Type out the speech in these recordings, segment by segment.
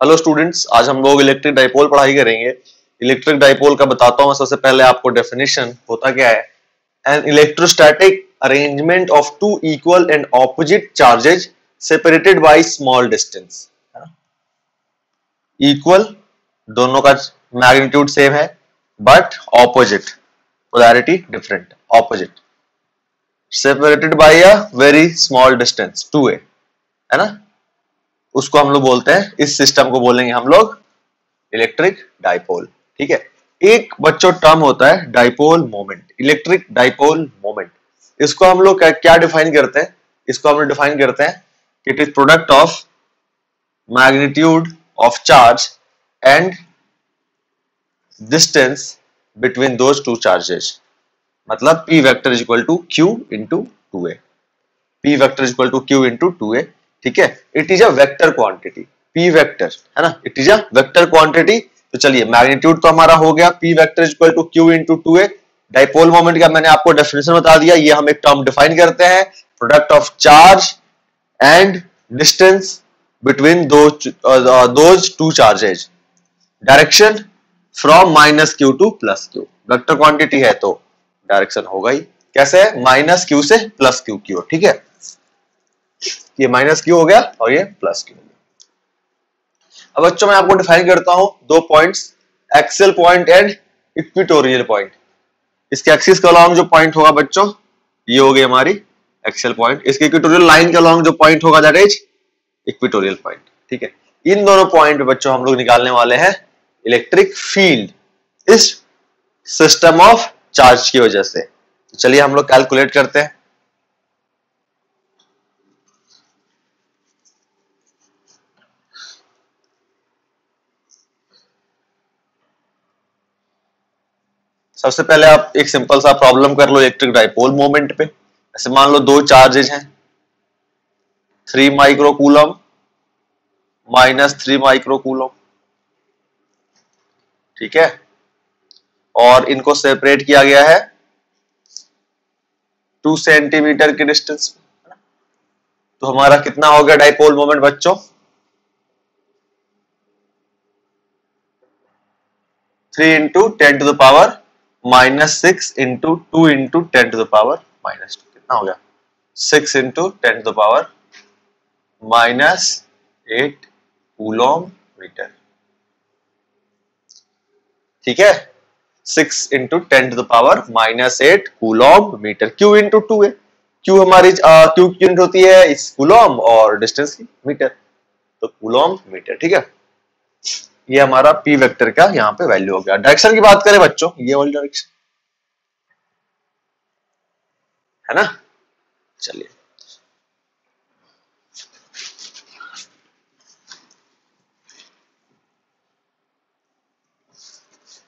Hello students, आज हम लोग इलेक्ट्रिक डाइपोल पढ़ाई करेंगे। इलेक्ट्रिक डाइपोल का बताता हूं मैं सबसे पहले आपको डेफिनेशन होता क्या है। An electrostatic arrangement of two equal and opposite charges separated by small distance. Equal, दोनों का मैग्नीट्यूड सेम है, but opposite, polarity different, opposite, separated by a very small distance 2a, है ना। उसको हम लोग बोलते हैं, इस सिस्टम को बोलेंगे हम लोग इलेक्ट्रिक डाइपोल। ठीक है। एक बच्चों टर्म होता है dipole moment, electric dipole moment. इसको हम लोग क्या डिफाइन करते हैं? इसको हम लोग डिफाइन करते हैं कि it is product of magnitude of charge and distance between those two charges. मतलब P vector is equal to Q into 2a। P vector is equal to Q into 2a। ठीक है। It is a vector quantity, P vector, है ना। It is a vector quantity. तो चलिए, magnitude तो हमारा हो गया, P vector is equal to Q into 2a। Dipole moment का मैंने आपको डेफिनेशन बता दिया। ये हम एक टर्म डिफाइन करते हैं, product of charge and distance between those two charges. Direction from minus Q to plus Q. Vector quantity है तो डायरेक्शन होगा ही। कैसे है? माइनस क्यू से प्लस क्यू की ओर। ठीक है। ये माइनस क्यू हो गया और ये प्लस क्यू हो गया। अब बच्चों मैं आपको डिफाइन करता हूं दो points, axial point and equatorial point. इसके एक्सिस के अलोंग जो पॉइंट होगा बच्चों, ये हो गई हमारी एक्सियल पॉइंट। इसके इक्वेटोरियल लाइन के अलोंग जो पॉइंट होगा दैट इज इक्वेटोरियल पॉइंट। ठीक है। इन दोनों पॉइंट पे बच्चों हम लोग निकालने वाले हैं इलेक्ट्रिक फील्ड इस सिस्टम ऑफ चार्ज की वजह से। चलिए हम लोग कैलकुलेट करते हैं। सबसे पहले आप एक सिंपल सा प्रॉब्लम कर लो इलेक्ट्रिक डाइपोल मोमेंट पे। ऐसे मान लो दो चार्जेज हैं, 3 micro coulomb minus 3 micro coulomb. ठीक है। और इनको सेपरेट किया गया है 2 सेंटीमीटर के डिस्टेंस पे। तो हमारा कितना हो गया डाइपोल मोमेंट बच्चों? 3 into 10 to the power -6 into 2 into 10 to the power -2। कितना हो गया? 6 into 10 to the power -8 coulomb metre. ठीक है। 6 into 10 to the power -8 coulomb metre. Q into 2a। Q हमारी Q यूनिट होती है इस कूलम और डिस्टेंस की मीटर, तो कूलम मीटर। ठीक है। ये हमारा P वेक्टर का यहाँ पे वैल्यू हो गया। डायरेक्शन की बात करें बच्चों, ये वाली डायरेक्शन, है ना। चलिए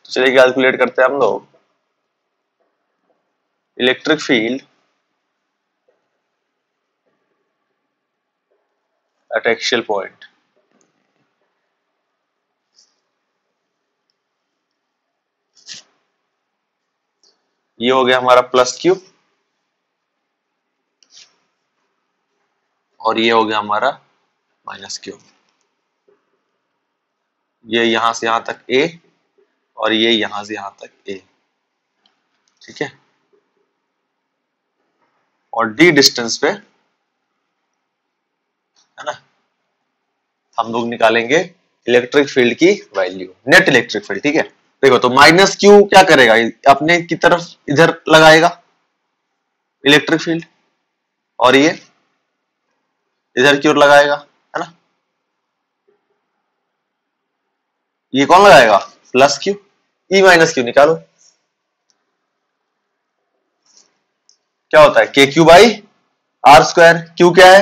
तो चलिए कैलकुलेट करते हैं हम लोग electric field at axial point. ये हो गया हमारा प्लस क्यू और ये हो गया हमारा माइनस क्यू। ये यहां से यहां तक A और ये यहां से यहां तक A। ठीक है। और D डिस्टेंस पे, है ना, हम लोग निकालेंगे इलेक्ट्रिक फील्ड की वैल्यू, नेट इलेक्ट्रिक फील्ड। ठीक है। देखो तो माइनस क्यू क्या करेगा? अपने की तरफ इधर लगाएगा इलेक्ट्रिक फील्ड और ये इधर की ओर लगाएगा, है ना। ये कौन लगाएगा? Plus Q. E minus Q निकालो, क्या होता है? K Q by R square. Q क्या है?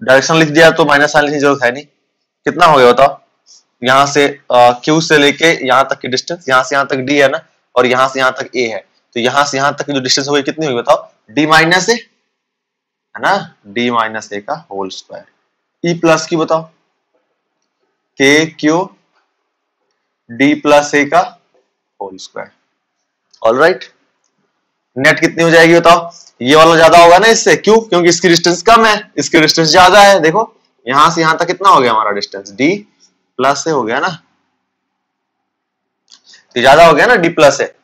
डायरेक्शन लिख दिया तो माइनस साइन लिखने की जरूरत है नहीं। कितना हो गया बताओ? यहां से क्यू से लेके यहां तक की डिस्टेंस, यहां से यहां तक डी है ना, और यहां से यहां तक ए है, तो यहां से यहां तक की जो डिस्टेंस होगी कितनी होगी बताओ? डी माइनस ए, है ना, डी माइनस ए का whole square. E plus Q बताओ? K Q D plus A का होल स्क्वायर। ऑलराइट। नेट कितनी हो जाएगी बताओ? ये वाला ज्यादा होगा ना इससे, क्यों? क्योंकि इसकी डिस्टेंस कम है, इसकी डिस्टेंस ज्यादा है। देखो यहां से यहां तक कितना हो गया हमारा डिस्टेंस, डी प्लस ए हो गया ना, तो ज्यादा हो गया ना डी प्लस ए।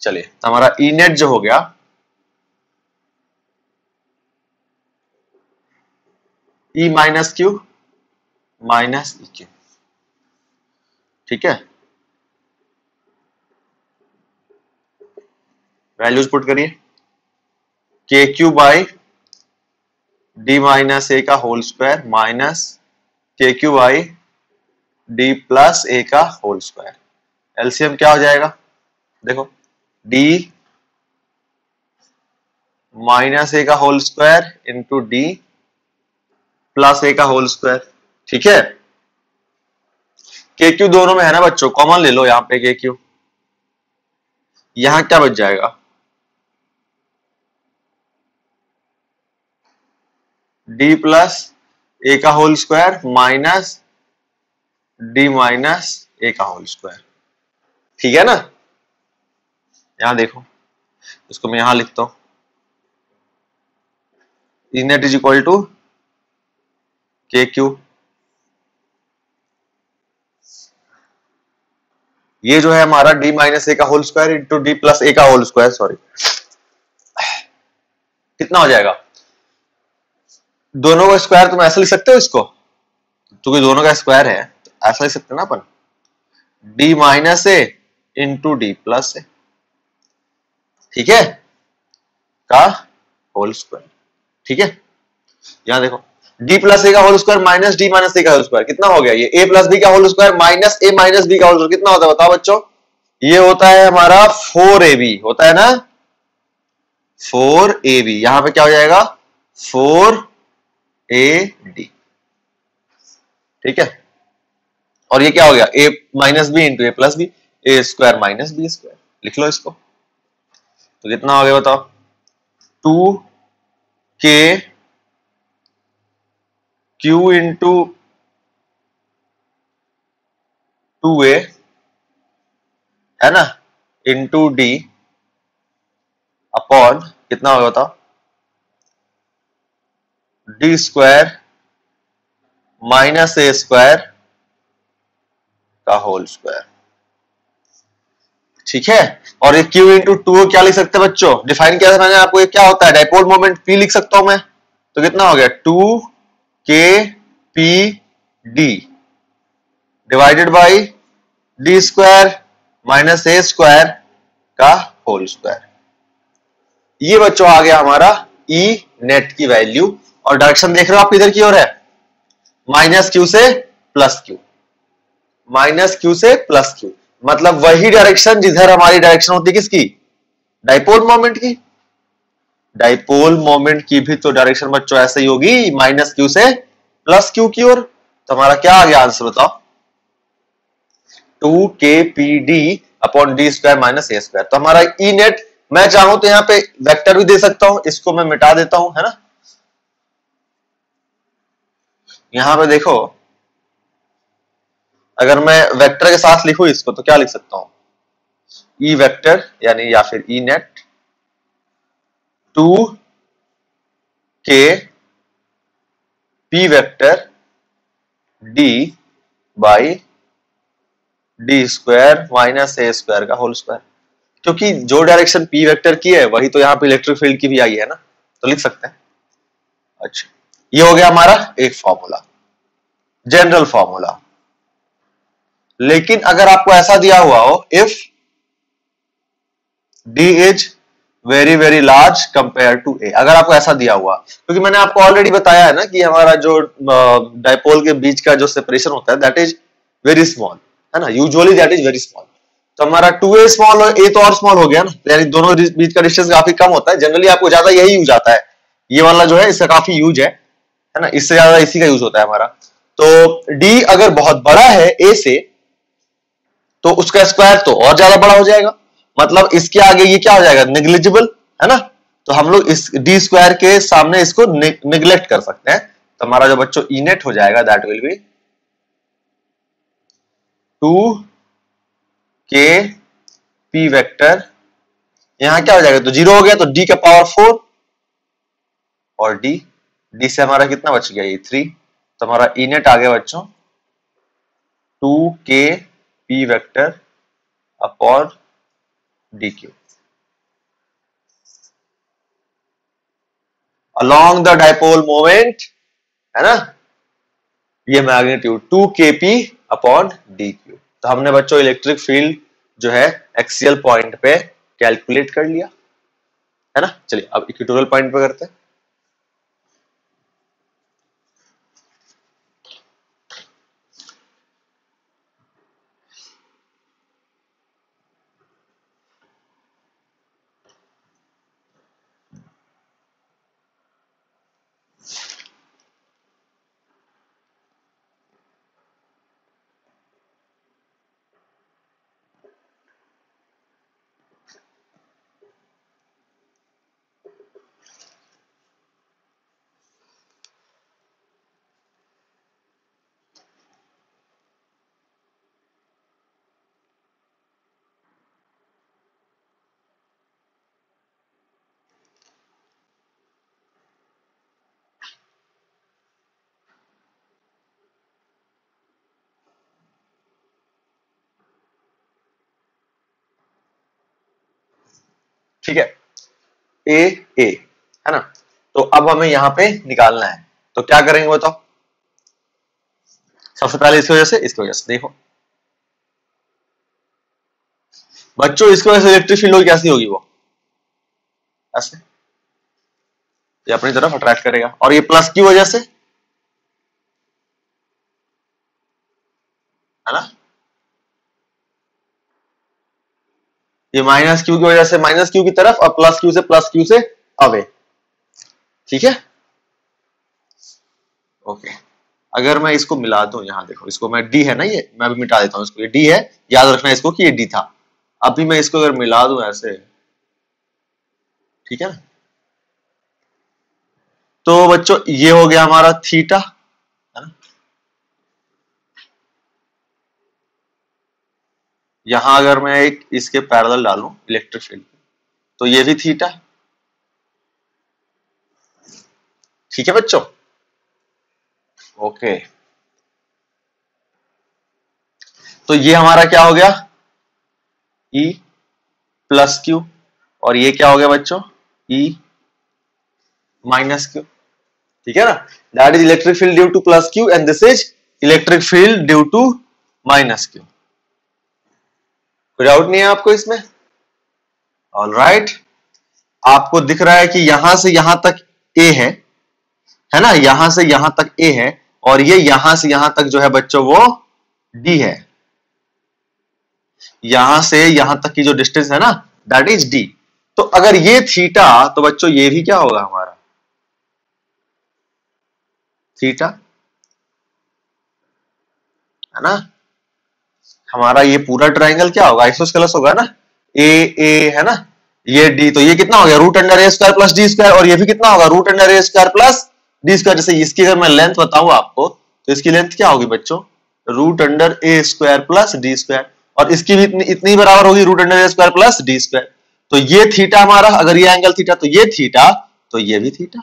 चलिए तो हमारा ई नेट जो हो गया, E minus Q minus E Q, ठीक है। वैल्यूज पुट करिए, K Q by D minus A का whole square minus K Q by D plus A का होल स्क्वायर। एलसीएम क्या हो जाएगा, देखो डी माइनस ए का whole square into D plus A का होल स्क्वायर, ठीक है। के क्यू दोनों में है ना बच्चों, कॉमन ले लो यहां पे के क्यू, यहां क्या बच जाएगा, डी प्लस ए का whole square minus D minus A का होल स्क्वायर, ठीक है ना। यहां देखो, इसको मैं यहां लिखता हूं, E net is equal to K Q, ये जो है हमारा डी माइनस ए का whole square into D plus A का होल स्क्वायर, सॉरी, कितना हो जाएगा, दोनों का स्क्वायर तुम ऐसा लिख सकते हो इसको, क्योंकि दोनों का स्क्वायर है तो ऐसा लिख सकते हैं ना अपन, डी माइनस ए इंटू डी प्लस ए, ठीक है, का होल स्क्वायर, ठीक है। यहां देखो डी प्लस ए का whole square minus D minus A का होल स्क्वायर कितना हो गया, ये ए प्लस बी का whole square minus A minus B का होल स्क्वायर कितना होता है बताओ बच्चों, ये होता है हमारा 4ab, होता है ना 4ab, यहां पे क्या हो जाएगा 4ad, ठीक है। और ये क्या हो गया, a minus B into A plus B, A square minus B square, लिख लो इसको, तो कितना हो गया बताओ, 2k क्यू इंटू 2a है ना इंटू डी अपॉन कितना होगा बताओ, D square minus A square का होल स्क्वायर, ठीक है। और ये q इंटू टू क्या लिख सकते हैं बच्चों, डिफाइन किया था मैंने आपको, ये क्या होता है, डाइपोल मोमेंट p लिख सकता हूं मैं, तो कितना हो गया 2kpd divided by D square minus A square का होल स्क्वायर। ये बच्चों आ गया हमारा ई नेट की वैल्यू, और डायरेक्शन देख रहे हो आप इधर की ओर है, माइनस क्यू से प्लस क्यू, माइनस क्यू से प्लस क्यू, मतलब वही डायरेक्शन जिधर हमारी डायरेक्शन होती है किसकी, डाइपोल मोमेंट की। डाइपोल मोमेंट की भी तो डायरेक्शन बच्चों ऐसे ही होगी, माइनस क्यू से प्लस क्यू की ओर। तो हमारा क्या आ गया आंसर बताओ, 2kpd upon D square minus A square. तो हमारा ई नेट, मैं चाहूं तो यहां पे वेक्टर भी दे सकता हूं, इसको मैं मिटा देता हूं, है ना। यहां पे देखो, अगर मैं वेक्टर के साथ लिखूं इसको तो क्या लिख सकता हूं, ई वेक्टर यानी या फिर E net 2k p vector d by D square minus A square का होल स्क्वायर, क्योंकि जो डायरेक्शन p वेक्टर की है वही तो यहाँ पे इलेक्ट्रिक फील्ड की भी आई है ना, तो लिख सकते हैं। अच्छा, ये हो गया हमारा एक फॉर्मूला, जनरल फॉर्मूला। लेकिन अगर आपको ऐसा दिया हुआ हो, if d is very very large compare to A, अगर आपको ऐसा दिया हुआ, क्योंकि मैंने आपको ऑलरेडी बताया है ना कि हमारा जो डाइपोल के बीच का जो सेपरेशन होता है दैट इज वेरी स्मॉल, है ना, usually that is very small. तो हमारा 2a स्मॉल और a तो और स्मॉल हो गया ना, यानी दोनों बीच का डिस्टेंस काफी कम होता है, जनरली आपको ज्यादा यही यूज आता है, ये वाला जो है इसका काफी यूज है ना, इससे ज्यादा इसी का यूज होता है हमारा। तो d अगर बहुत बड़ा है a से तो उसका स्क्वायर तो और ज्यादा बड़ा हो जाएगा, मतलब इसके आगे ये क्या हो जाएगा, नेग्लिजिबल, है ना। तो हम लोग इस डी स्क्वायर के सामने इसको निग्लेक्ट कर सकते हैं। तो हमारा जो बच्चों ई नेट हो जाएगा that will be 2k p vector, यहां क्या हो जाएगा, तो 0 हो गया, तो d का पावर 4 और d से हमारा कितना बच गया, ये 3, तो हमारा ई नेट आ गया बच्चों 2k p vector upon dq along the dipole moment, है ना, ये मैग्नीट्यूड 2kp अपॉन dq। तो हमने बच्चों इलेक्ट्रिक फील्ड जो है एक्सियल पॉइंट पे कैलकुलेट कर लिया, है ना। चलिए अब इक्वेटोरियल पॉइंट पे करते हैं। ठीक है, ए है ना। तो अब हमें यहां पे निकालना है, तो क्या करेंगे बताओ। सबसे पहले इसकी वजह से देखो बच्चों, इसकी वजह से इलेक्ट्रिक फील्ड कैसी होगी, वो ऐसे ये अपनी तरफ अट्रैक्ट करेगा, और ये प्लस की वजह से, है ना, ये माइनस क्यू की वजह से माइनस क्यू की तरफ, और प्लस क्यू से अवे। ठीक है, ओके। अगर मैं इसको मिला दूं, यहां देखो, इसको मैं डी है ना, ये मैं भी मिटा देता हूं इसको, ये डी है, याद रखना इसको कि ये डी था। अभी मैं इसको अगर मिला दूं ऐसे, ठीक है ना, तो बच्चों ये हो गया हमारा थीटा, है ना। यहां अगर मैं एक इसके पैरेलल डालूं इलेक्ट्रिक फील्ड, तो ये भी थीटा। ठीक है बच्चों, ओके। तो ये हमारा क्या हो गया, E प्लस क्यू, और ये क्या हो गया बच्चों, E माइनस क्यू। ठीक है ना, that is electric field due to plus Q and this is electric field due to minus Q. कोई डाउट नहीं है आपको इसमें? ऑलराइट, आपको दिख रहा है कि यहां से यहां तक ए है ना, यहां से यहां तक ए है, और ये यहां से यहां तक जो है बच्चों वो डी है। यहां से यहां तक की जो डिस्टेंस है ना, दैट इज डी। तो अगर ये थीटा, तो बच्चों ये भी क्या होगा हमारा थीटा, है ना। हमारा ये पूरा ट्राइंगल क्या होगा, आइसोस्केलस होगा ना, ए है ना, ये डी, तो ये कितना हो गया root under A square plus D square, और ये भी कितना होगा root under A square plus D square. जैसे इसकी अगर मैं लेंथ बताऊं आपको, तो इसकी लेंथ क्या होगी बच्चों, root under A square plus D square, और इसकी भी इतनी बराबर होगी root under A square plus D square. तो ये थीटा हमारा, अगर ये एंगल थीटा तो ये थीटा, तो ये भी थीटा,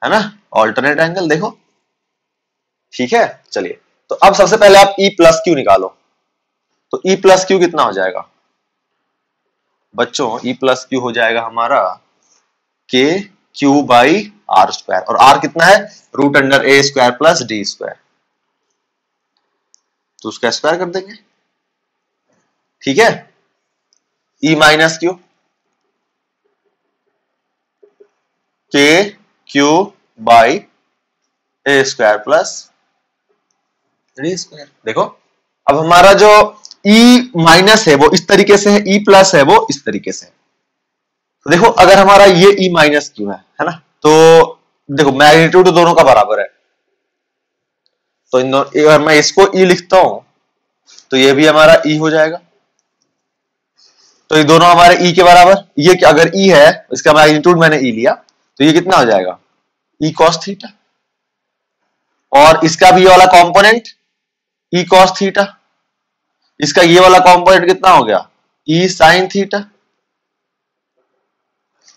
है ना, ऑल्टरनेट एंगल देखो। ठीक है, चलिए, तो अब सबसे पहले आप E प्लस क्यू निकालो। तो E प्लस क्यू कितना हो जाएगा बच्चों, E प्लस क्यू हो जाएगा हमारा के क्यू बाई आर स्क्वायर, और आर कितना है root under A square plus D square, तो उसका स्क्वायर कर देंगे। ठीक है, E माइनस क्यू के Q by A square plus D square. देखो अब हमारा जो E माइनस है वो इस तरीके से है, E प्लस है वो इस तरीके से है। तो देखो अगर हमारा ये E माइनस क्यू है ना, तो देखो मैग्नीट्यूड दोनों का बराबर है, तो इन दोनों, अगर मैं इसको E लिखता हूं तो ये भी हमारा E हो जाएगा, तो ये दोनों हमारे E के बराबर। ये अगर E है, इसका मैग्नीट्यूड मैंने E लिया, तो ये कितना हो जाएगा E cos थीटा, और इसका भी ये वाला कंपोनेंट E cos थीटा, इसका ये वाला कंपोनेंट कितना हो गया E sin थीटा,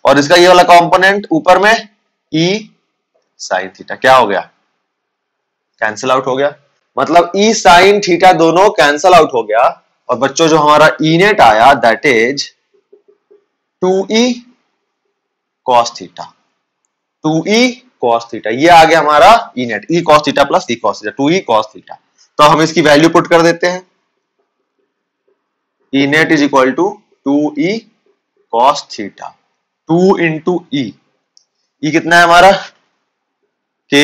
और इसका ये वाला कंपोनेंट ऊपर में E साइन थीटा क्या हो गया, कैंसिल आउट हो गया, मतलब ई साइन थीटा दोनों कैंसिल आउट हो गया। और बच्चों जो हमारा ई नेट आया that is 2e cos theta, 2e cos theta, ये आ गया हमारा E net, e cos theta plus e cos theta, 2e cos theta. तो हम इसकी वैल्यू पुट कर देते हैं, E net is equal to 2e cos theta, 2 into E, E कितना है हमारा k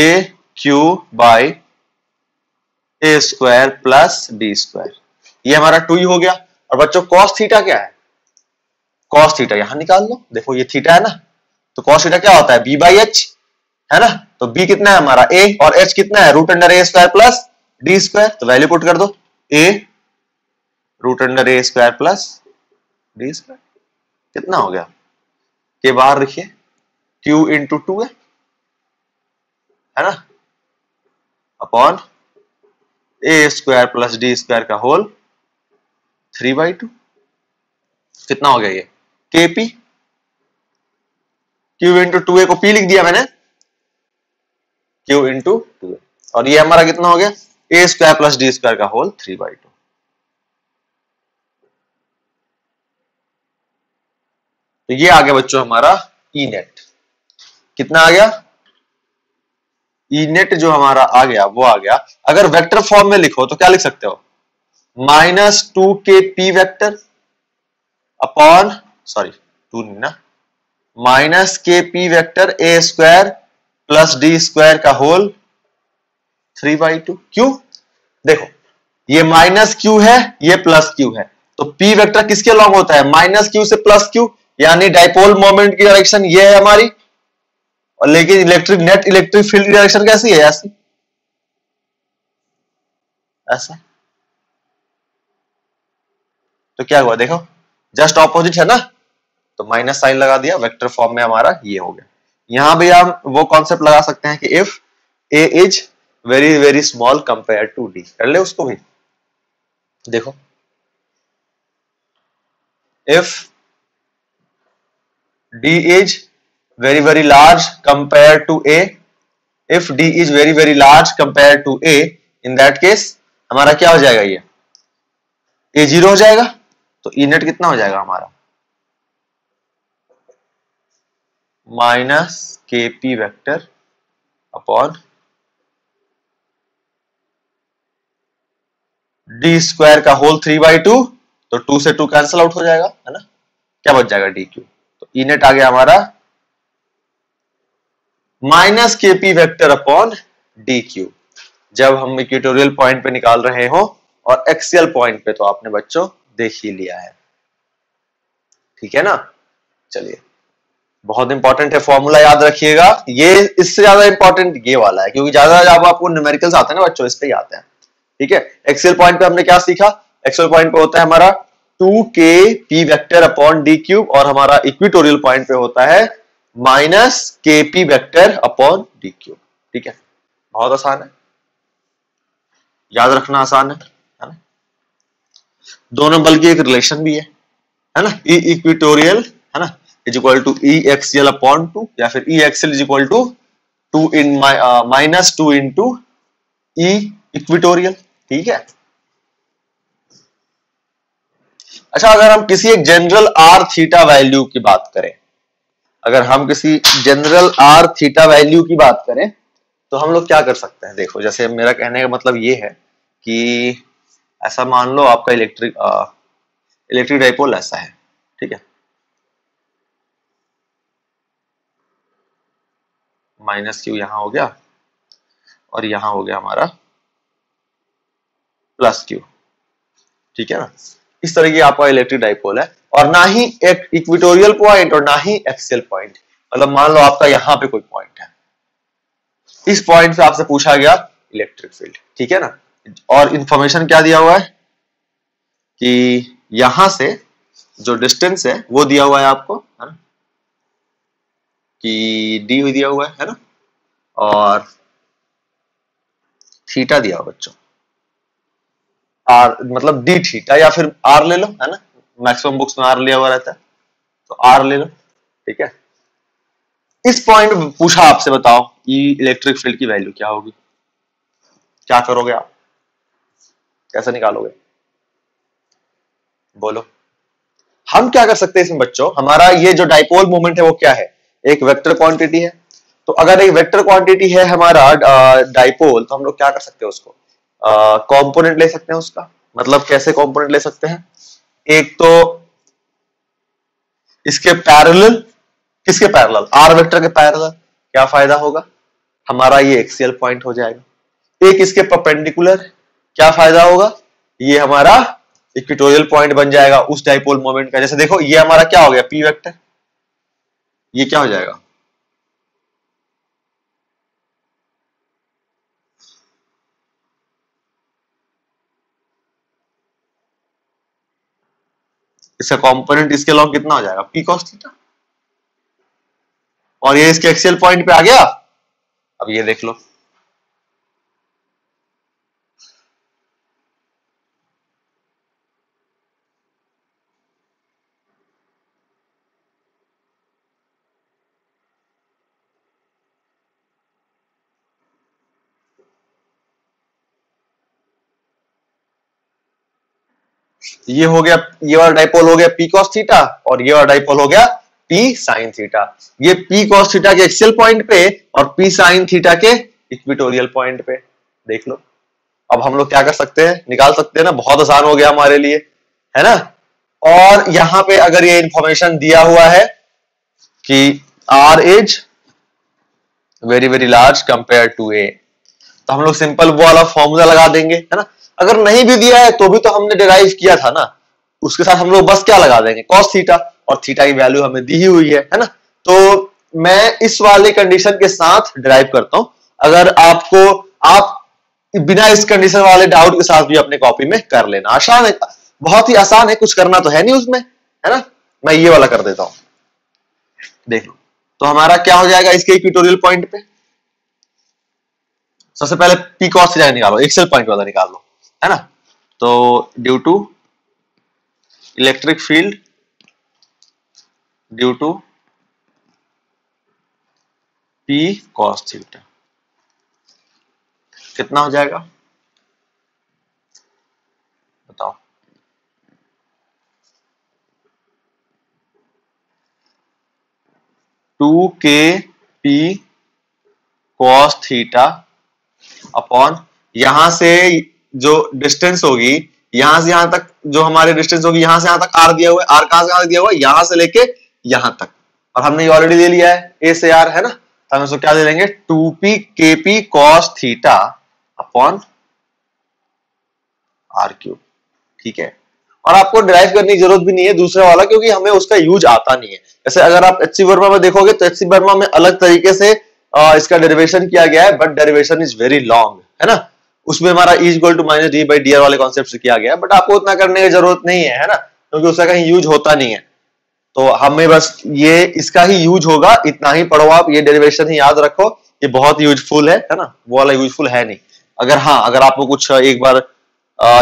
Q by A square plus D square, ये हमारा 2e हो गया। और बच्चों cos थीटा क्या है, cos थीटा यहां निकाल लो, देखो ये थीटा है ना, तो cos थीटा क्या होता है b बाई एच, है ना, तो b कितना है हमारा a और h कितना है root under A square plus D square, तो वैल्यू पुट कर दो a root under A square plus D square, कितना हो गया, के बाहर लिखिए q इंटू 2 है ना, अपॉन ए स्क्वायर प्लस डी स्क्वायर का होल 3/2, कितना हो गया ये के पी, क्यू इंटू 2a को p लिख दिया मैंने, क्यू इंटू 2a, और ये हमारा कितना हो गया ए स्क्वायर प्लस डी स्क्वायर का होल 3/2। तो ये आ गया बच्चों हमारा ई नेट, कितना आ गया, ई नेट जो हमारा आ गया वो आ गया। अगर वेक्टर फॉर्म में लिखो तो क्या लिख सकते हो, -2k p vector upon, sorry 2 नहीं ना, -k p vector A square plus D square का होल 3/2। क्यों, देखो ये माइनस क्यू है ये प्लस क्यू है, तो p वेक्टर किसके लॉन्ग होता है, माइनस क्यू से प्लस क्यू, यानी डाइपोल मोमेंट की डायरेक्शन ये है हमारी, और लेकिन इलेक्ट्रिक नेट इलेक्ट्रिक फील्ड की डायरेक्शन कैसी है, ऐसी, ऐसा। तो क्या हुआ देखो, जस्ट ऑपोजिट है ना, तो माइनस साइन लगा दिया, वेक्टर फॉर्म में हमारा ये हो गया। यहां भी हम वो कॉन्सेप्ट लगा सकते हैं कि if a is very very small compare to d, कर ले उसको भी, देखो if d is very very large compare to a, if d is very very large compared to a, in that case हमारा क्या हो जाएगा, ये a 0 हो जाएगा, तो e नेट कितना हो जाएगा हमारा माइनस के P vector upon D square का होल 3/2, तो 2 से 2 कैंसिल आउट हो जाएगा, है ना, क्या बच जाएगा डी क्यू, तो ई नेट आ गया हमारा माइनस के P vector upon D Q, जब हम इक्वेटोरियल पॉइंट पे निकाल रहे हो, और एक्सियल पॉइंट पे तो आपने बच्चों देख ही लिया है, ठीक है ना। चलिए, बहुत इंपॉर्टेंट है, फॉर्मूला याद रखिएगा, ये इससे ज्यादा इंपॉर्टेंट ये वाला है, क्योंकि ज्यादा जब आपको न्यूमेरिकल्स आते हैं ना बच्चों, इस पे ही आते हैं, ठीक है। एक्सियल पॉइंट पे हमने क्या सीखा, एक्सियल पॉइंट पे होता है हमारा 2k p vector upon D cube, और हमारा इक्वेटोरियल पॉइंट पे होता है माइनस के P vector upon D cube, ठीक है। बहुत आसान है, याद रखना आसान है ना, दोनों बल्कि एक रिलेशन भी है ना, ई इक्वेटोरियल है ना is equal to E axial upon 2, या फिर E axial is equal to 2 in minus 2 into E equatorial, ठीक है। अच्छा, अगर हम किसी एक जनरल आर थीटा वैल्यू की बात करें, अगर हम किसी जनरल आर थीटा वैल्यू की बात करें, तो हम लोग क्या कर सकते हैं, देखो जैसे मेरा कहने का मतलब ये है कि ऐसा मान लो आपका इलेक्ट्रिक डाइपोल ऐसा है, ठीक है, माइनस क्यू यहां हो गया और यहां हो गया हमारा प्लस क्यू, ठीक है ना, इस तरह की आपका इलेक्ट्रिक डाइपोल है, और ना ही एक इक्वेटोरियल पॉइंट और ना ही एक्सियल पॉइंट, मतलब मान लो आपका यहां पे कोई पॉइंट है, इस पॉइंट पे आपसे पूछा गया इलेक्ट्रिक फील्ड, ठीक है ना, और इंफॉर्मेशन क्या दिया हुआ है कि यहां से जो डिस्टेंस है वो दिया हुआ है आपको, है ना, कि डी दिया हुआ है ना, और थीटा दिया हुआ बच्चों, आर मतलब डी थीटा, या फिर आर ले लो, है ना, मैक्सिमम बुक्स में आर लिया हुआ रहता है, तो आर ले लो, ठीक है। इस पॉइंट पूछा आपसे, बताओ ई इलेक्ट्रिक फील्ड की वैल्यू क्या होगी, क्या करोगे आप, कैसे निकालोगे, बोलो। हम क्या कर सकते हैं इसमें बच्चों, हमारा ये जो डाइपोल मोमेंट है वो क्या है, एक वेक्टर क्वांटिटी है। तो अगर एक वेक्टर क्वांटिटी है हमारा डाइपोल, तो हम लोग क्या कर सकते हैं, उसको कंपोनेंट ले सकते हैं उसका। मतलब कैसे कंपोनेंट ले सकते हैं, एक तो इसके पैरेलल, किसके पैरेलल, आर वेक्टर के पैरेलल, क्या फायदा होगा, हमारा ये एक्सियल पॉइंट हो जाएगा। एक इसके परपेंडिकुलर, क्या फायदा होगा, ये हमारा इक्वेटोरियल पॉइंट बन जाएगा उस डाइपोल मोमेंट का। जैसे देखो ये हमारा क्या हो गया, पी वेक्टर, ये क्या हो जाएगा, इसका कंपोनेंट इसके लॉन्ग कितना हो जाएगा, पी कॉस थीटा, और ये इसके एक्सियल पॉइंट पे आ गया। अब ये देख लो, ये हो गया, ये वाला डाइपोल हो गया पी कॉस थीटा, और ये वाला डाइपोल हो गया पी साइन थीटा। ये पी कॉस थीटा के एक्सियल पॉइंट पे और पी साइन थीटा के इक्वेटोरियल पॉइंट पे, देख लो। अब हम लोग क्या कर सकते हैं, निकाल सकते हैं ना, बहुत आसान हो गया हमारे लिए, है ना। और यहां पे अगर ये इंफॉर्मेशन दिया हुआ है कि R is very very large compare to A, तो हम लोग सिंपल वो वाला फॉर्मूला लगा देंगे, है ना। अगर नहीं भी दिया है तो भी तो हमने डिराइव किया था ना, उसके साथ हम लोग बस क्या लगा देंगे, कॉस थीटा, और थीटा की वैल्यू हमें दी ही हुई है ना। तो मैं इस वाले कंडीशन के साथ डिराइव करता हूं। अगर आपको, आप बिना इस कंडीशन वाले डाउट के साथ भी अपने कॉपी में कर लेना, आसान है, बहुत ही आसान है, कुछ करना तो है नहीं उसमें, है ना। मैं ये वाला कर देता हूं, देख लो। तो हमारा क्या हो जाएगा इसके इक्वेटोरियल पॉइंट पे, सबसे पहले पी कॉस थीटा निकालो, एक्सियल पॉइंट वाला निकाल लो, है ना। तो due to electric field due to P cos theta कितना हो जाएगा, बताओ। टू के पी कॉस थीटा अपॉन, यहां से जो डिस्टेंस होगी, यहां से यहां तक जो हमारी डिस्टेंस होगी, यहां से यहां तक आर दिया हुआ है, आर कहां से कहां दिया हुआ है, यहां से लेके यहां तक, और हमने ऑलरेडी ले लिया है ए से आर, है ना। तो हम इसको क्या ले लेंगे, two P K P cos theta upon R cube, ठीक है। और आपको ड्राइव करने की जरूरत भी नहीं है दूसरा वाला, क्योंकि हमें उसका यूज आता नहीं है। जैसे अगर आप एचसी वर्मा में देखोगे तो एचसी वर्मा में अलग तरीके से इसका डेरिवेशन किया गया है, but derivation is very long, है ना। उसमें हमारा E equal to minus D by D R वाले कॉन्सेप्ट से किया गया है, बट आपको उतना करने की जरूरत नहीं है ना, क्योंकि उसका कहीं यूज होता नहीं है। तो हमें बस ये इसका ही यूज होगा, इतना ही पढ़ो आप, ये डेरिवेशन ही याद रखो, ये बहुत यूजफुल है ना, वो वाला यूजफुल है नहीं। अगर हाँ, अगर आपको कुछ एक बार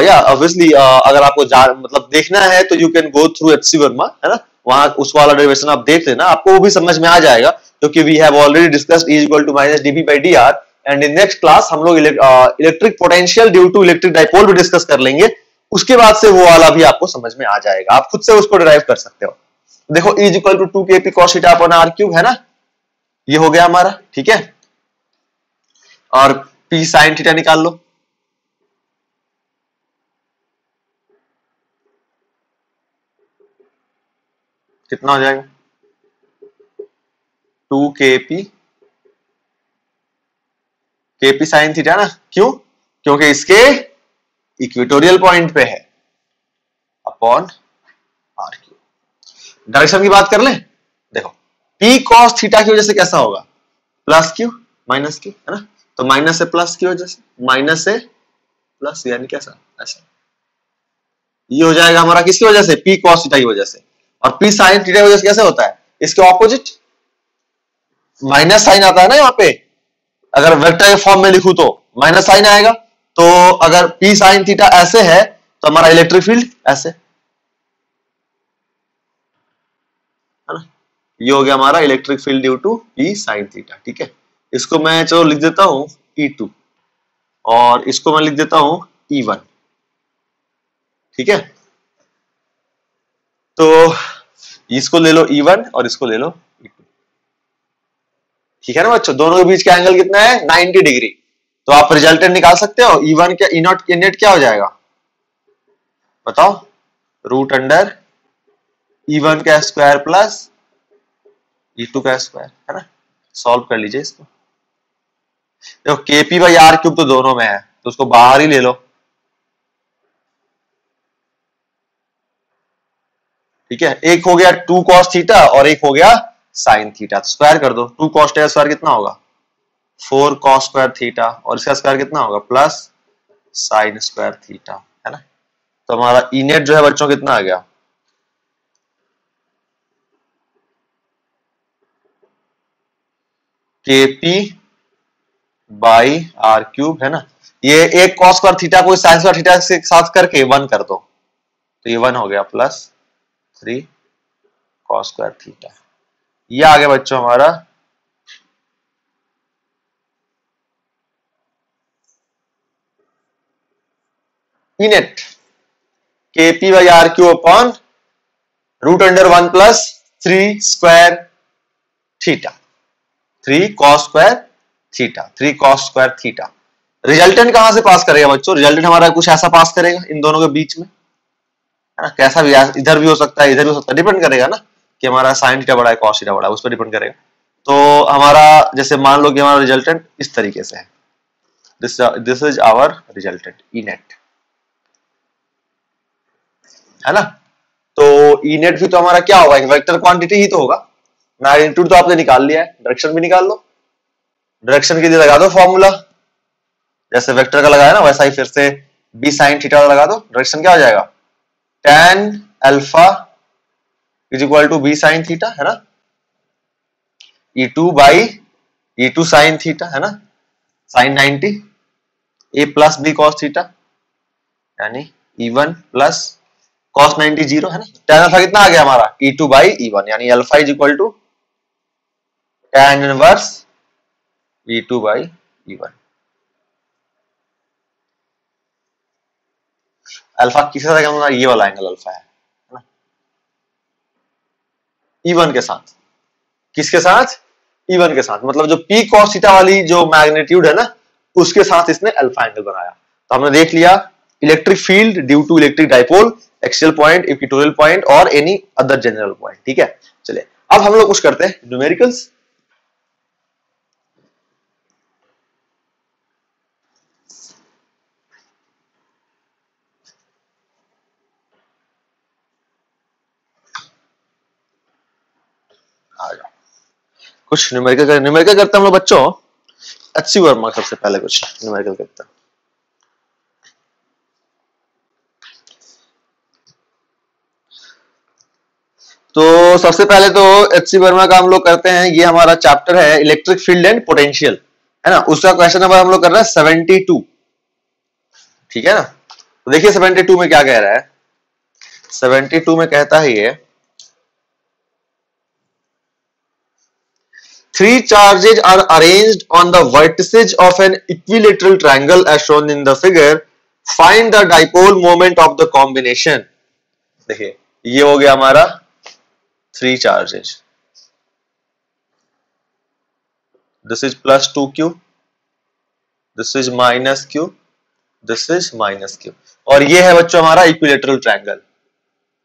या ऑब्वियसली अगर आपको मतलब देखना है तो you can go through HC Verma, है ना, वहां उस वाला डेरिवेशन आप देख लेना, आपको वो भी समझ में आ जाएगा, क्योंकि we have already discussed E equal to minus DV by D R, and in next class हम लोग electric potential due to electric dipole भी डिस्कस कर लेंगे। उसके बाद से वो वाला भी आपको समझ में आ जाएगा, आप खुद से उसको डिराइव कर सकते हो। देखो E equal to 2 kp cos theta upon R cube, है ना, ये हो गया हमारा, ठीक है। और पी साइन थीटा निकाल लो, कितना हो जाएगा, 2 kp साइन थीटा ना, क्यों, क्योंकि इसके इक्वेटोरियल पॉइंट पे है, अपॉन आर क्यूब। डायरेक्शन की बात कर लें, देखो पी कॉस थीटा की वजह से कैसा होगा, प्लस क्यू माइनस क्यू, है ना। तो माइनस से प्लस की वजह से, माइनस से प्लस, यानी कैसा, ऐसा, ये हो जाएगा हमारा किसकी वजह से, पी कॉस थीटा की वजह से। और पी साइन थीटा की वजह से कैसे होता है, इसके ऑपोजिट माइनस साइन आता है ना यहाँ पे, अगर वेक्टर के फॉर्म में लिखूं तो माइनस साइन आएगा। तो अगर पी साइन थीटा ऐसे है तो हमारा इलेक्ट्रिक फील्ड ऐसे, है ना। ये हो गया हमारा electric field due to P sin theta. ठीक है, इसको मैं चलो लिख देता हूं E2 और इसको मैं लिख देता हूं E1। ठीक है, तो इसको ले लो E1 और इसको ले लो E2। ठीक है ना बच्चों, दोनों के बीच का एंगल कितना है 90 डिग्री। तो आप रिजल्टेंट निकाल सकते हो, E1 क्या E0 नेट क्या हो जाएगा बताओ, रूट अंडर E1 का स्क्वायर प्लस E2 का स्क्वायर, है ना। सॉल्व कर लीजिए इसको। देखो KP बाई R क्यूब तो दोनों में है, तो उसको बाहर ही ले लो। ठीक है, एक हो गया 2 cos थीटा और एक हो गया sin थीटा, तो स्क्वायर कर दो। 2 cos का स्क्वायर कितना होगा 4 cos स्क्वायर थीटा और इसका स्क्वायर कितना होगा प्लस sin स्क्वायर थीटा, है ना। तो हमारा ई नेट जो है बच्चों कितना आ गया KP बाई R क्यूब, है ना। ये एक cos स्क्वायर थीटा को sin स्क्वायर थीटा के साथ करके 1 कर दो, तो ये 1 हो गया प्लस 3 cos स्क्वायर थीटा। ये आ गया बच्चों हमारा E net KP by R cube upon root under 1 plus 3 square theta, 3 cos square theta, 3 cos square theta. Resultant कहां से पास करेगा बच्चों, रिजल्टेंट हमारा कुछ ऐसा पास करेगा इन दोनों के बीच में, है ना। कैसा भी, इधर भी हो सकता है इधर भी हो सकता है, डिपेंड करेगा ना कि हमारा साइन थीटा बड़ा है cos थीटा बड़ा है, उस पर डिपेंड करेगा। तो हमारा जैसे मान लो कि हमारा रिजल्टेंट इस तरीके से है, this is our resultant E net, है ना। तो ई नेट भी तो हमारा क्या होगा, एक वेक्टर क्वांटिटी ही तो होगा। मैग्नीट्यूड तो आपने निकाल लिया है, डायरेक्शन भी निकाल लो। डायरेक्शन के लिए लगा दो फॉर्मूला, जैसे वेक्टर का लगाया ना वैसा ही फिर से b sin थीटा लगा दो। डायरेक्शन क्या हो जाएगा tan alpha is equal to b sin theta, है ना। E2 by E2 sin theta, है ना, sin 90 a plus b cos theta, यानी E1 प्लस cos 90 0, है ना। tan अल्फा कितना आ गया हमारा E2 बाई E1, यानी alpha is equal to tan inverse E2 by E1। Alpha किसके साथ, ये वाला एंगल अल्फा है ना, E1 के साथ। किसके साथ E1 के साथ, मतलब जो P cos थीटा वाली जो मैग्नीट्यूड है ना उसके साथ इसने अल्फा एंगल बनाया। तो हमने देख लिया electric field due to electric dipole, axial point, equatorial point और एनी अदर जनरल पॉइंट। ठीक है, चलिए अब हम लोग कुछ करते हैं न्यूमेरिकल्स। कुछ न्यूमेरिकल करते हैं हम लोग बच्चों। HC वर्मा सबसे पहले कुछ न्यूमेरिकल करते हैं। तो सबसे पहले तो HC वर्मा का हम लोग करते हैं, ये हमारा चैप्टर है इलेक्ट्रिक फील्ड एंड पोटेंशियल, है ना। उसका क्वेश्चन नंबर हम लोग कर रहे हैं 72। ठीक है ना, तो देखिए 72 में क्या कह रहा है। 72 में कहता है ये, 3 charges are arranged on the vertices of an equilateral triangle as shown in the figure. Find the dipole moment of the combination. देखिए ये हो गया हमारा 3 charges. This is plus 2q. This is minus q. This is minus q. और ये है बच्चों हमारा इक्विलेटरल ट्रायंगल,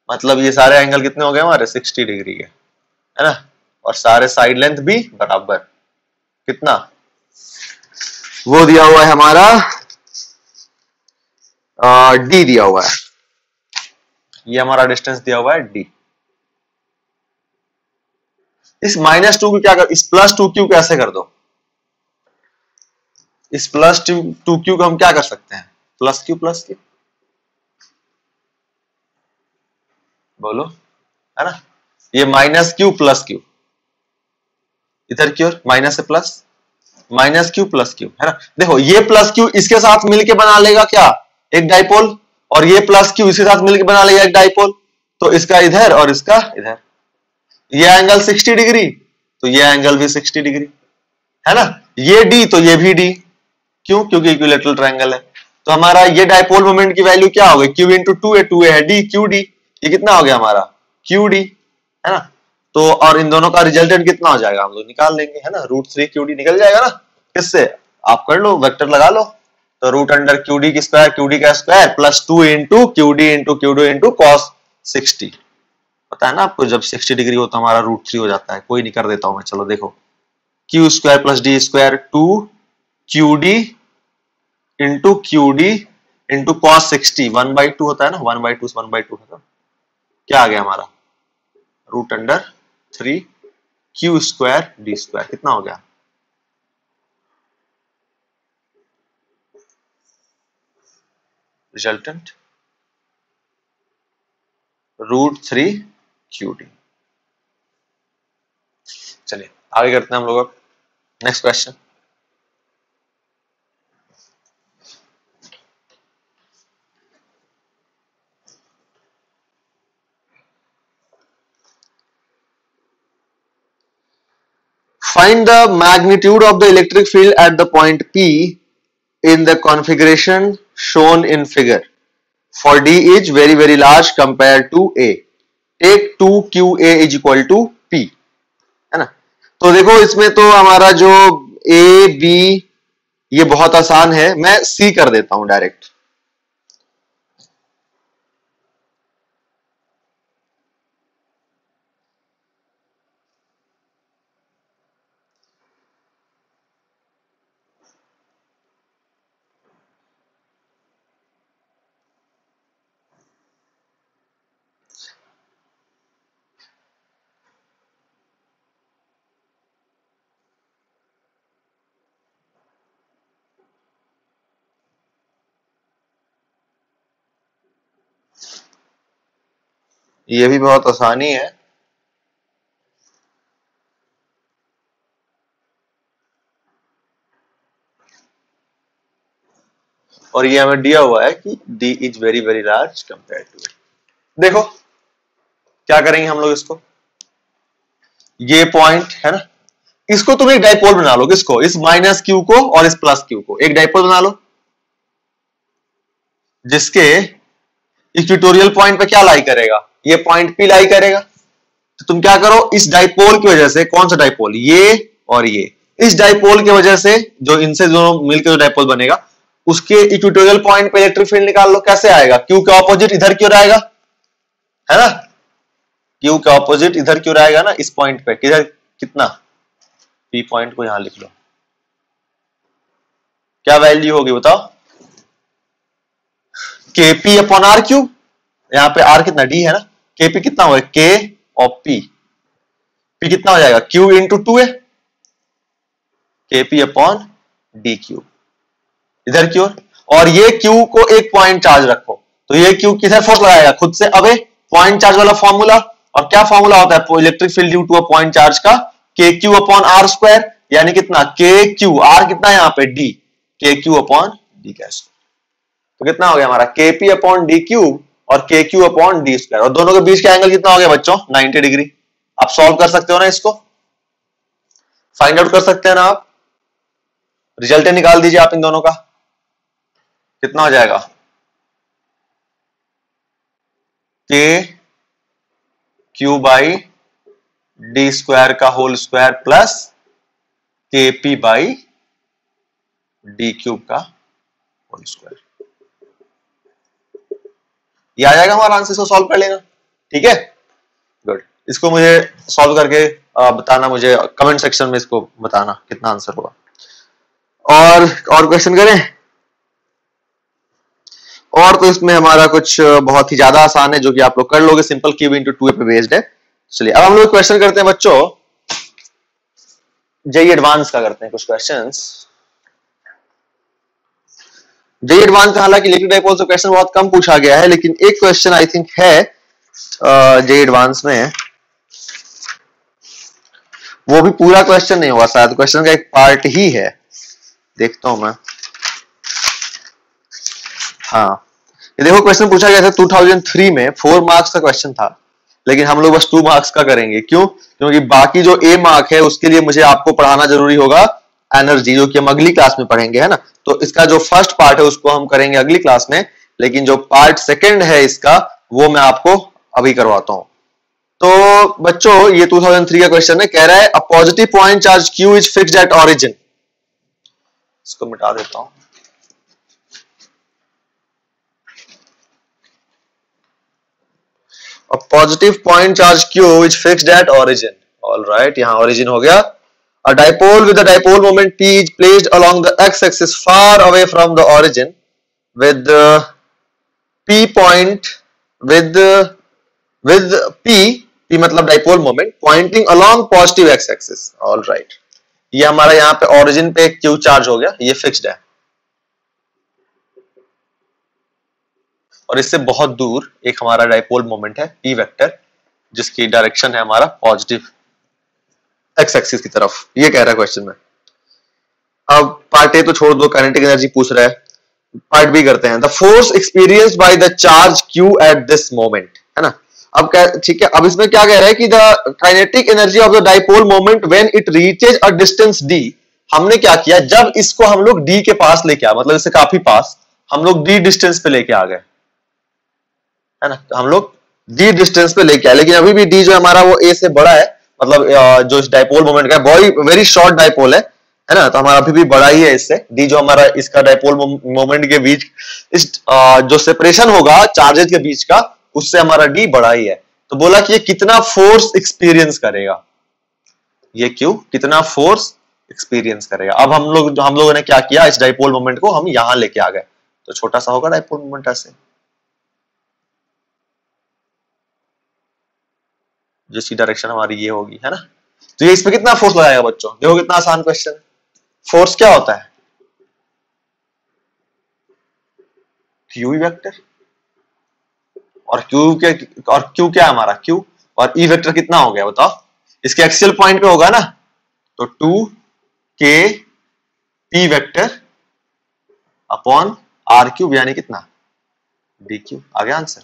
मतलब ये सारे एंगल कितने हो गए हमारे 60 डिग्री के, है ना। और सारे साइड लेंथ भी बराबर, कितना वो दिया हुआ है हमारा d दिया हुआ है, ये हमारा डिस्टेंस दिया हुआ है d। इस -2 को क्या कर, इस +2q कैसे कर दो, इस +2q को हम क्या कर सकते हैं +q बोलो, है ना। ये -q +q, इधर की ओर माइनस से प्लस, -q +q, है ना। देखो ये +q इसके साथ मिलके बना लेगा क्या एक डाइपोल, और ये +q इसके साथ मिलके बना लेगा एक डाइपोल। तो इसका इधर और इसका इधर, ये एंगल 60 डिग्री, तो ये एंगल भी 60 डिग्री है ना, ये डी तो ये भी डी, क्यों, क्योंकि इक्विलैटरल ट्रायंगल है। तो हमारा ये डायपोल मोमेंट की वैल्यू क्या हो गई, Q into two A, two A है डी, क्यू डी, ये कितना हो गया हमारा क्यू डी, है ना। तो और इन दोनों का रिजल्टेंट कितना हो जाएगा, हम लोग निकाल लेंगे, है ना, रूट थ्री क्यू डी निकल जाएगा ना, किससे, आप कर लो, वेक्टर लगा लो, तो रूट अंडर क्यू डी की स्क्वायर, क्यू डी का square plus 2 into Q D into cos 60, पता है ना आपको, जब 60 डिग्री हो तो हमारा रूट थ्री हो जाता है, कोई नहीं कर देता हूं मैं, चलो देखो, Q square plus D square 2 Q D into cos 60, 1/2 होता है ना, 1/2 1/2 है, क्या आ गया हमारा, root under 3 Q square D square, कितना हो गया, रिजल्टेंट रूट 3 क्यू डी। चलिए आगे करते हैं हम लोग, next question. Find the magnitude of the electric field at the point P in the configuration shown in figure. For D is very very large compared to A. Take 2QA is equal to P. है ना। तो देखो इसमें तो हमारा जो A B ये बहुत आसान है, मैं C कर देता हूं डायरेक्ट। ये भी बहुत आसानी है, और ये हमें दिया हुआ है कि D is very very large compare to A। देखो क्या करेंगे हम लोग, इसको ये पॉइंट है ना, इसको तुम एक डाइपोल बना लो, किसको, इस माइनस क्यू को और इस प्लस क्यू को एक डाइपोल बना लो, जिसके इक्वेटोरियल पॉइंट पे क्या लाई करेगा, ये पॉइंट P लाई करेगा। तो तुम क्या करो, इस डाइपोल की वजह से, कौन सा डाइपोल, ये और ये, इस डाइपोल की वजह से जो इनसे दोनों मिलकर जो डाइपोल बनेगा उसके इक्वेटोरियल पॉइंट पे इलेक्ट्रिक फील्ड निकाल लो, कैसे आएगा, क्यू के ऑपोजिट इधर क्यों रहेगा, है ना, क्यू के ऑपोजिट इधर क्यों रहेगा ना, इस पॉइंट पे, किधर, कितना, पी पॉइंट को यहां लिख लो, क्या वैल्यू होगी बताओ, केपी अपॉन आर क्यूब, यहाँ पे आर कितना, डी है ना, केपी कितना होगा, के और पी, पी कितना हो जाएगा, क्यू इंटू टू ए, केपी अपॉन डी क्यूब, इधर की ओर, और ये क्यू को एक पॉइंट चार्ज रखो, तो ये क्यू किधर फोर्स लगाएगा, खुद से, अबे पॉइंट चार्ज वाला फॉर्मूला, और क्या फॉर्मूला होता है electric field due to a point charge का, K Q upon are square, यानी कितना, के क्यू, आर कितना है यहाँ पे, डी, के क्यू अपॉन डी का स्क्वायर, तो कितना हो गया हमारा, केपी अपॉन डी क्यूब और के क्यू अपॉन डी स्क्वायर, और दोनों के बीच का एंगल कितना हो गया बच्चों, 90 डिग्री। आप सॉल्व कर सकते हो ना, इसको फाइंड आउट कर सकते हैं ना आप, रिजल्ट निकाल दीजिए आप इन दोनों का, कितना हो जाएगा, के क्यू बाई डी स्क्वायर का होल स्क्वायर प्लस के पी बाई डी क्यूब का होल स्क्वायर, ये आ जाएगा हमारा आंसर, इसको सॉल्व कर लेना, ठीक है, गुड। इसको मुझे सॉल्व करके बताना, मुझे कमेंट सेक्शन में इसको बताना कितना आंसर होगा। और क्वेश्चन करें, और तो इसमें हमारा कुछ बहुत ही ज्यादा आसान है जो कि आप लोग कर लोगे, सिंपल क्यूब इंटू टू ए पे बेस्ड है। चलिए अब हम लोग क्वेश्चन करते हैं बच्चों, जेई एडवांस का करते हैं कुछ क्वेश्चंस। जेई एडवांस का हालांकि इलेक्ट्रिक डाइपोल से क्वेश्चन बहुत कम पूछा गया है, लेकिन एक क्वेश्चन आई थिंक है जेई एडवांस में, वो भी पूरा क्वेश्चन नहीं हुआ, शायद क्वेश्चन का एक पार्ट ही है, देखता हूं मैं। हाँ ये देखो क्वेश्चन पूछा गया था 2003 में, 4 मार्क्स का क्वेश्चन था, लेकिन हम लोग बस 2 मार्क्स का करेंगे। क्यों? क्योंकि बाकी जो ए मार्क है उसके लिए मुझे आपको पढ़ाना जरूरी होगा एनर्जी, जो कि हम अगली क्लास में पढ़ेंगे, है ना। तो इसका जो फर्स्ट पार्ट है उसको हम करेंगे अगली क्लास में, लेकिन जो पार्ट सेकंड है इसका वो मैं आपको अभी करवाता हूं। तो बच्चों ये 2003 का क्वेश्चन है, कह रहा है a positive point charge Q is fixed at origin. इसको मिटा देता हूं। A positive point charge Q is fixed at origin. All right, यहाँ origin हो गया। A dipole with a dipole moment P is placed along the x-axis far away from the origin with P point with P मतलब dipole moment pointing along positive x-axis. All right, ये हमारा यहाँ पे origin पे Q charge हो गया, ये fixed है। और इससे बहुत दूर एक हमारा डाइपोल मोमेंट है P वेक्टर, जिसकी डायरेक्शन है हमारा पॉजिटिव एक्स एक्सिस की तरफ। ये कह रहा है क्वेश्चन में। अब पार्ट ए तो छोड़ दो, काइनेटिक एनर्जी पूछ रहा है। पार्ट बी करते हैं। The force experienced by the charge Q at this moment, है ना। अब ठीक है, अब इसमें क्या कह रहा है कि the kinetic energy of the dipole moment when it reaches a distance d। हमने क्या किया, जब इसको हम लोग d के पास लेके आए, मतलब इससे काफी पास, हम लोग d डिस्टेंस पे लेके आ गए, है ना। हम लोग d डिस्टेंस पे लेके आए, लेकिन अभी भी d जो हमारा वो a से बड़ा है, मतलब जो इस डाइपोल मोमेंट का वेरी शॉर्ट डाइपोल है ना, तो हमारा अभी भी बड़ा ही है इससे। d जो हमारा इसका डाइपोल मोमेंट के बीच इस जो सेपरेशन होगा चार्जेस के बीच का, उससे हमारा d बड़ा ही है। तो बोला कि ये कितना फोर्स एक्सपीरियंस करेगा, ये Q कितना फोर्स एक्सपीरियंस करेगा। अब हम लोगों ने क्या किया, इस डाइपोल मोमेंट को हम यहां लेके आ गए, तो छोटा सा होगा डाइपोल मोमेंट ऐसे, जिसकी डायरेक्शन हमारी ये होगी, है ना। तो ये इसमें कितना फोर्स लगाएगा बच्चों, देखो कितना आसान क्वेश्चन। फोर्स क्या होता है, Q वेक्टर, और Q क्या है हमारा Q, और E वेक्टर कितना हो गया बताओ, इसके एक्सियल पॉइंट पे होगा ना, तो 2K P vector upon R cube, यानी कितना DQ। आ गया आंसर।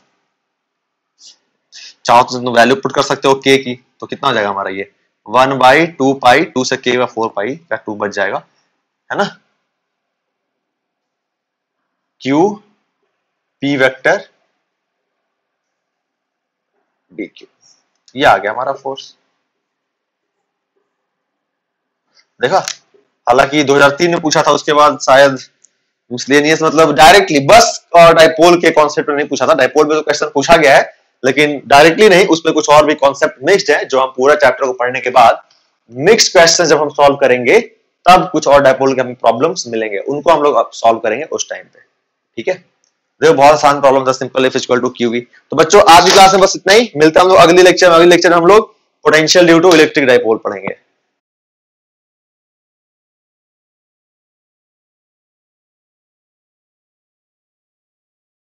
चाहो तो तुम वैल्यू पुट कर सकते हो K की, तो कितना हो जाएगा हमारा ये 1/2 पाई, 2 से K 4 पाई का 2 बच जाएगा, है ना। Q P वेक्टर DQ, ये आ गया हमारा फोर्स। देखा, हालांकि 2003 में पूछा था, उसके बाद शायद मिसलेनियस, मतलब डायरेक्टली बस डाइपोल के कॉन्सेप्ट में नहीं पूछा था। डाइपोल में तो क्वेश्चन पूछा गया है, लेकिन डायरेक्टली नहीं, उसमें कुछ और भी कॉन्सेप्ट मिक्स्ड है, जो हम पूरा चैप्टर को पढ़ने के बाद मिक्स्ड क्वेश्चन जब हम सॉल्व करेंगे तब कुछ और डाइपोल के हमें प्रॉब्लम्स मिलेंगे, उनको हम लोग अब सॉल्व करेंगे उस टाइम पे, ठीक है। देखो बहुत आसान प्रॉब्लम था, simple F equal to QV। तो बच्चों आज की क्लास में बस इतना ही, मिलते हैं हम लोग अगले लेक्चर में। अगले लेक्चर में हम लोग potential due to electric dipole पढ़ेंगे।